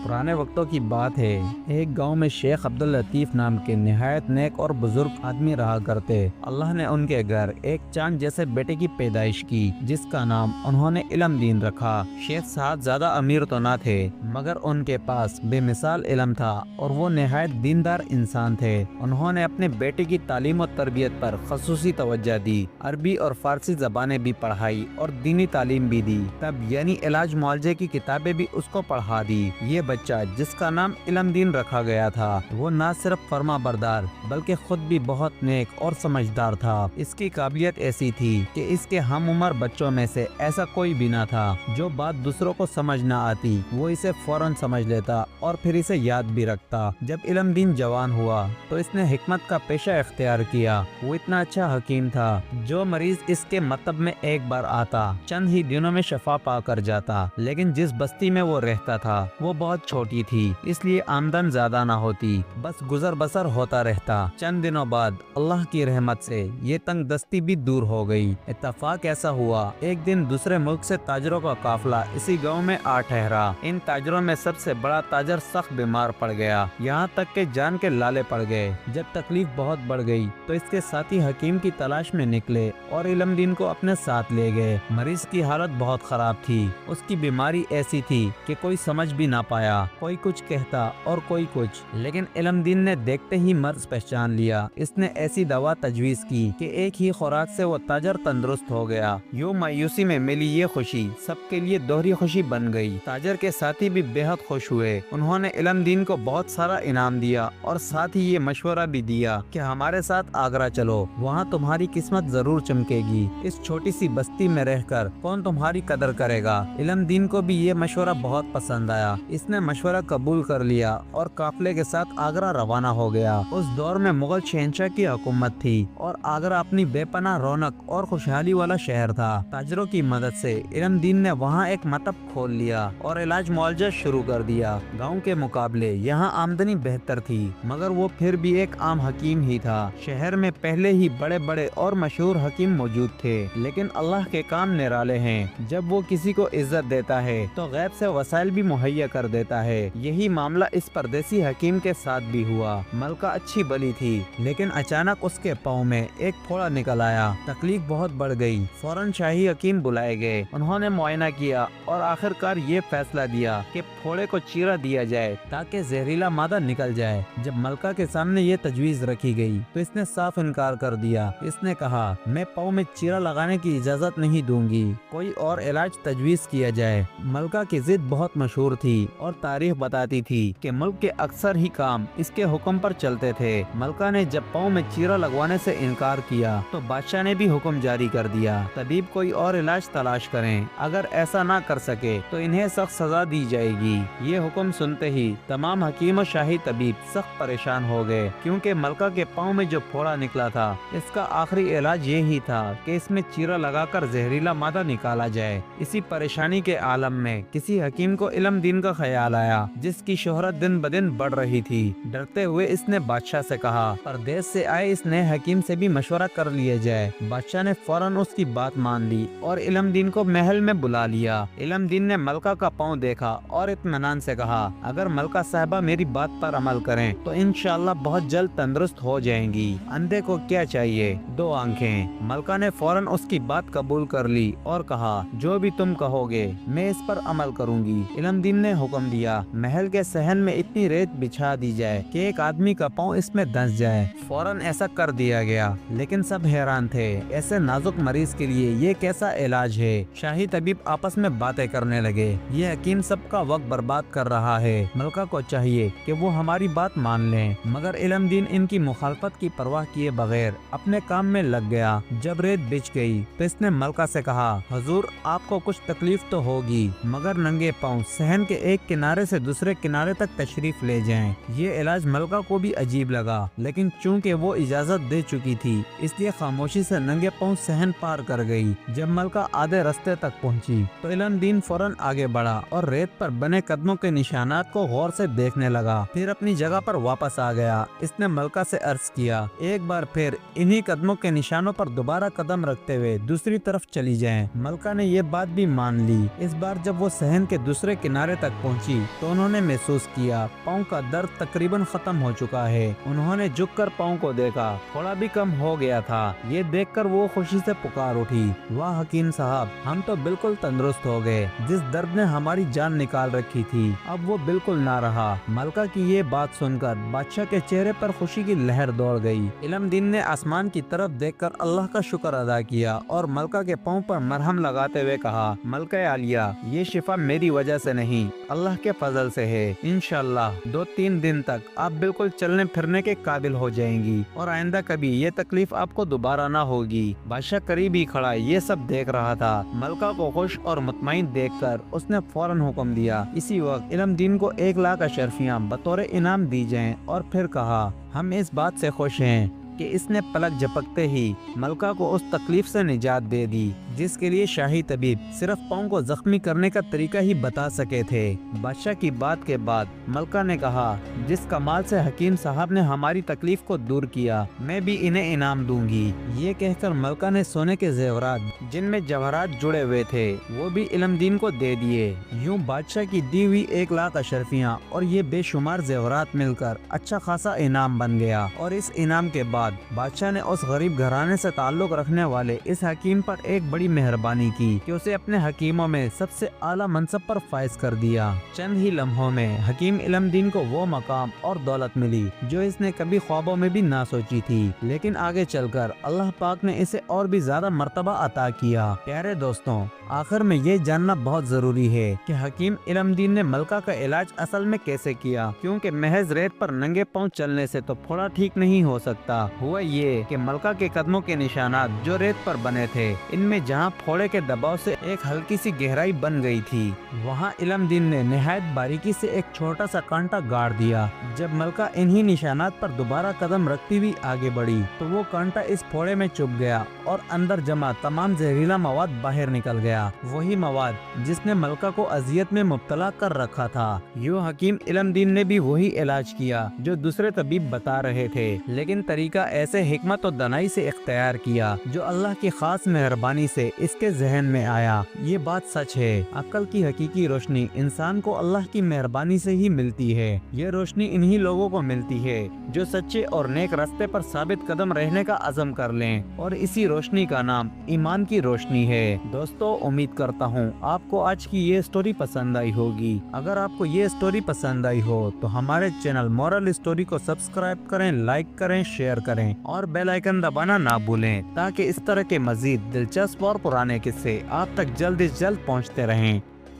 پرانے وقتوں کی بات ہے، ایک گاؤں میں شیخ عبداللطیف نام کے نہایت نیک اور بزرگ آدمی رہا کرتے۔ اللہ نے ان کے گھر ایک چاند جیسے بیٹے کی پیدائش کی جس کا نام انہوں نے علم دین رکھا۔ شیخ صاحب زیادہ امیر تو نہ تھے مگر ان کے پاس بے مثال علم تھا اور وہ نہایت دیندار انسان تھے۔ انہوں نے اپنے بیٹے کی تعلیم و تربیت پر خصوصی توجہ دی، عربی اور فارسی زبانیں بھی پڑھائی اور دینی تعلیم بھی دی۔ تب یعنی علاج معالجے کی کتابیں بھی اس کو پڑھا دی۔ یہ بچہ جس کا نام علم دین رکھا گیا تھا وہ نہ صرف فرما بردار بلکہ خود بھی بہت نیک اور سمجھدار تھا۔ اس کی قابلیت ایسی تھی کہ اس کے ہم عمر بچوں میں سے ایسا کوئی بھی نہ تھا جو بات دوسروں کو سمجھ نہ آتی وہ اسے فوراً سمجھ لیتا اور پھر اسے یاد بھی رکھتا۔ جب علم دین جوان ہوا تو اس نے حکمت کا پیشہ اختیار کیا۔ وہ اتنا اچھا حکیم تھا جو مریض اس کے مطب میں ایک بار آتا چند ہی دنوں میں شفا پا کر جاتا، لیکن جس بستی میں وہ رہتا تھا وہ بہت چھوٹی تھی اس لیے آمدن زیادہ نہ ہوتی، بس گزر بسر ہوتا رہتا۔ چند دنوں بعد اللہ کی رحمت سے یہ تنگ دستی بھی دور ہو گئی۔ اتفاق ایسا ہوا ایک دن دوسرے ملک سے تاجروں کا قافلہ اسی گاؤں میں آ ٹھہرا۔ ان تاجروں میں سب سے بڑا تاجر سخت بیمار پڑ گیا، یہاں تک کہ جان کے لالے پڑ گئے۔ جب تکلیف بہت بڑھ گئی تو اس کے ساتھی حکیم کی تلاش میں نکلے اور علم دین کو اپنے ساتھ لے گئے۔ مریض کی حالت بہت خراب تھی، اس کی بیماری ایسی تھی کہ کوئی سمجھ بھی نہ پایا، کوئی کچھ کہتا اور کوئی کچھ، لیکن علم دین نے دیکھتے ہی مرض پہچان لیا۔ اس نے ایسی دوا تجویز کی کہ ایک ہی خوراک سے وہ تاجر تندرست ہو گیا۔ یوں مایوسی میں ملی یہ خوشی سب کے لیے دوہری خوشی بن گئی۔ تاجر کے ساتھی بھی بے حد خوش ہوئے۔ انہوں نے علم دین کو بہت سارا انعام دیا اور ساتھ ہی یہ مشورہ بھی دیا کہ ہمارے ساتھ آگرہ چلو، وہاں تمہاری قسمت ضرور چمکے گی۔ اس چھوٹی سی بستی میں رہ کر کون تمہاری قدر کرے گا؟ علم دین کو بھی یہ مشورہ بہت پسند آیا۔ اس نے مشورہ قبول کر لیا اور قافلے کے ساتھ آگرہ روانہ ہو گیا۔ اس دور میں مغل شہنشاہ کی حکومت تھی اور آگرہ اپنی بے پناہ رونق اور خوشحالی والا شہر تھا۔ تاجروں کی مدد سے علم دین نے وہاں ایک مطب کھول لیا اور علاج معالجہ شروع کر دیا۔ گاؤں کے مقابلے یہاں آمدنی بہتر تھی مگر وہ پھر بھی ایک عام حکیم ہی تھا۔ شہر میں پہلے ہی بڑے بڑے اور مشہور حکیم موجود تھے لیکن اللہ کے کام نرالے ہیں۔ جب وہ کسی کو عزت دیتا ہے تو غیب سے وسائل بھی مہیا کر دیتا ہے۔ یہی معاملہ اس پردیسی حکیم کے ساتھ بھی ہوا۔ ملکہ اچھی بلی تھی لیکن اچانک اس کے پاؤں میں ایک پھوڑا نکل آیا۔ تکلیف بہت بڑھ گئی۔ فوراً شاہی حکیم بلائے گئے۔ انہوں نے معائنہ کیا اور آخر کار یہ فیصلہ دیا کہ پھوڑے کو چیرا دیا جائے تاکہ زہریلا مادہ نکل جائے۔ جب ملکہ کے سامنے یہ تجویز رکھی گئی تو اس نے صاف انکار کر دیا۔ اس نے کہا میں پاؤں میں چیرا لگانے کی اجازت نہیں دوں گی، کوئی اور علاج تجویز کیا جائے۔ ملکہ کی ضد بہت مشہور تھی اور تاریخ بتاتی تھی کہ ملک کے اکثر ہی کام اس کے حکم پر چلتے تھے۔ ملکہ نے جب پاؤں میں چیرا لگوانے سے انکار کیا تو بادشاہ نے بھی حکم جاری کر دیا طبیب کوئی اور علاج تلاش کریں، اگر ایسا نہ کر سکے تو انہیں سخت سزا دی جائے گی۔ یہ حکم سنتے ہی تمام حکیم و شاہی طبیب سخت پریشان ہو گئے کیونکہ ملکہ کے پاؤں میں جو پھوڑا نکلا تھا اس کا آخری علاج یہی تھا کہ اس میں چیرا لگا کر زہریلا مادہ نکالا جائے۔ اسی پریشانی کے عالم میں کسی حکیم کو علم دین کا خیال آیا جس کی شہرت دن بدن بڑھ رہی تھی۔ ڈرتے ہوئے اس نے بادشاہ سے کہا پردیس سے آئے اس نئے حکیم سے بھی مشورہ کر لیا جائے۔ بادشاہ نے فوراً اس کی بات مان لی اور علم دین کو محل میں بلا لیا۔ علم دین نے ملکہ کا پاؤں دیکھا اور اطمینان سے کہا اگر ملکہ صاحبہ میری بات پر عمل کریں تو انشاءاللہ بہت جلد تندرست ہو جائیں گی۔ اندھے کو کیا چاہیے؟ 2 آنکھیں۔ ملکہ نے فوراً اس کی بات قبول کر لی اور کہا جو بھی تم کہو گے میں اس پر عمل کروں گی۔ علم دین نے حکم دیا محل کے صحن میں اتنی ریت بچھا دی جائے کہ ایک آدمی کا پاؤں اس میں دھنس جائے۔ فوراً ایسا کر دیا گیا لیکن سب حیران تھے ایسے نازک مریض کے لیے یہ کیسا علاج ہے۔ شاہی طبیب آپس میں باتیں کرنے لگے یہ حکیم سب کا وقت برباد کر رہا ہے، ملکہ کو چاہیے کہ وہ ہماری بات مان لیں۔ مگر علم دین ان کی مخالفت کی پرواہ کیے بغیر اپنے کام میں لگ گیا۔ جب ریت بچ گئی تو اس نے ملکہ سے کہا حضور آپ کو کچھ تکلیف تو ہوگی مگر ننگے پاؤں صحن کے ایک کنارے سے دوسرے کنارے تک تشریف لے جائیں۔ یہ علاج ملکہ کو بھی عجیب لگا لیکن چونکہ وہ اجازت دے چکی تھی اس لیے خاموشی سے ننگے پاؤں صحن پار کر گئی۔ جب ملکہ آدھے رستے تک پہنچی تو علم دین فوراً آگے بڑھا اور ریت پر بنے قدموں کے نشانات کو غور سے دیکھنے لگا، پھر اپنی جگہ پر واپس آ گیا۔ اس نے ملکہ سے عرض کیا ایک بار پھر انہی قدموں کے نشانوں پر دوبارہ قدم رکھتے ہوئے دوسری طرف چلی جائیں۔ ملکہ نے یہ بات بھی مان لی۔ اس بار جب وہ صحن کے دوسرے کنارے تک پہنچی پہنچی تو انہوں نے محسوس کیا پاؤں کا درد تقریباً ختم ہو چکا ہے۔ انہوں نے جھک کر پاؤں کو دیکھا، تھوڑا بھی کم ہو گیا تھا۔ یہ دیکھ کر وہ خوشی سے پکار اٹھی، واہ حکیم صاحب، ہم تو بالکل تندرست ہو گئے، جس درد نے ہماری جان نکال رکھی تھی اب وہ بالکل نہ رہا۔ ملکہ کی یہ بات سن کر بادشاہ کے چہرے پر خوشی کی لہر دوڑ گئی۔ علم دین نے آسمان کی طرف دیکھ کر اللہ کا شکر ادا کیا اور ملکہ کے پاؤں پر مرہم لگاتے ہوئے کہا، ملکہ عالیہ، یہ شفا میری وجہ سے نہیں، اللہ کے فضل سے ہے۔ انشاءاللہ 2-3 دن تک آپ بالکل چلنے پھرنے کے قابل ہو جائیں گی اور آئندہ کبھی یہ تکلیف آپ کو دوبارہ نہ ہوگی۔ بادشاہ قریب ہی کھڑا یہ سب دیکھ رہا تھا۔ ملکہ کو خوش اور مطمئن دیکھ کر اس نے فوراً حکم دیا اسی وقت علم دین کو 1,00,000 اشرفیاں بطور انعام دی جائیں، اور پھر کہا، ہم اس بات سے خوش ہیں کہ اس نے پلک جھپکتے ہی ملکہ کو اس تکلیف سے نجات دے دی جس کے لیے شاہی طبیب صرف پاؤں کو زخمی کرنے کا طریقہ ہی بتا سکے تھے۔ بادشاہ کی بات کے بعد ملکہ نے کہا، جس کمال سے حکیم صاحب نے ہماری تکلیف کو دور کیا، میں بھی انہیں انعام دوں گی۔ یہ کہہ کر ملکہ نے سونے کے زیورات جن میں جواہرات جڑے ہوئے تھے وہ بھی علم دین کو دے دیے۔ یوں بادشاہ کی دی ہوئی 1,00,000 اشرفیاں اور یہ بے شمار زیورات مل کر اچھا خاصا انعام بن گیا، اور اس انعام کے بعد بادشاہ نے اس غریب گھرانے سے تعلق رکھنے والے اس حکیم پر ایک بڑی مہربانی کی کہ اسے اپنے حکیموں میں سب سے اعلیٰ منصب پر فائز کر دیا۔ چند ہی لمحوں میں حکیم علم دین کو وہ مقام اور دولت ملی جو اس نے کبھی خوابوں میں بھی نہ سوچی تھی، لیکن آگے چل کر اللہ پاک نے اسے اور بھی زیادہ مرتبہ عطا کیا۔ پیارے دوستوں، آخر میں یہ جاننا بہت ضروری ہے کہ حکیم علم دین نے ملکہ کا علاج اصل میں کیسے کیا، کیونکہ محض ریت پر ننگے پاؤں چلنے سے تو پھوڑا ٹھیک نہیں ہو سکتا۔ ہوا یہ کہ ملکہ کے قدموں کے نشانات جو ریت پر بنے تھے، ان میں جہاں پھوڑے کے دباؤ سے ایک ہلکی سی گہرائی بن گئی تھی، وہاں علم دین نے نہایت باریکی سے ایک چھوٹا سا کانٹا گاڑ دیا۔ جب ملکہ انہی نشانات پر دوبارہ قدم رکھتی ہوئی آگے بڑھی تو وہ کانٹا اس پھوڑے میں چپ گیا اور اندر جمع تمام زہریلا مواد باہر نکل گیا، وہی مواد جس نے ملکہ کو اذیت میں مبتلا کر رکھا تھا۔ یوں حکیم علم دین نے بھی وہی علاج کیا جو دوسرے طبیب بتا رہے تھے، لیکن طریقہ ایسے حکمت و دانائی سے اختیار کیا جو اللہ کی خاص مہربانی سے اس کے ذہن میں آیا۔ یہ بات سچ ہے، عقل کی حقیقی روشنی انسان کو اللہ کی مہربانی سے ہی ملتی ہے۔ یہ روشنی انہی لوگوں کو ملتی ہے جو سچے اور نیک راستے پر ثابت قدم رہنے کا عزم کر لیں، اور اسی روشنی کا نام ایمان کی روشنی ہے۔ دوستو، امید کرتا ہوں آپ کو آج کی یہ سٹوری پسند آئی ہوگی۔ اگر آپ کو یہ سٹوری پسند آئی ہو تو ہمارے چینل مورل سٹوری کو سبسکرائب کریں، لائک کریں، شیئر کریں اور بیل آئیکن دبانا نہ بھولیں تاکہ اس طرح کے مزید دلچسپ اور پرانے قصے آپ تک جلد از جلد پہنچتے رہیں۔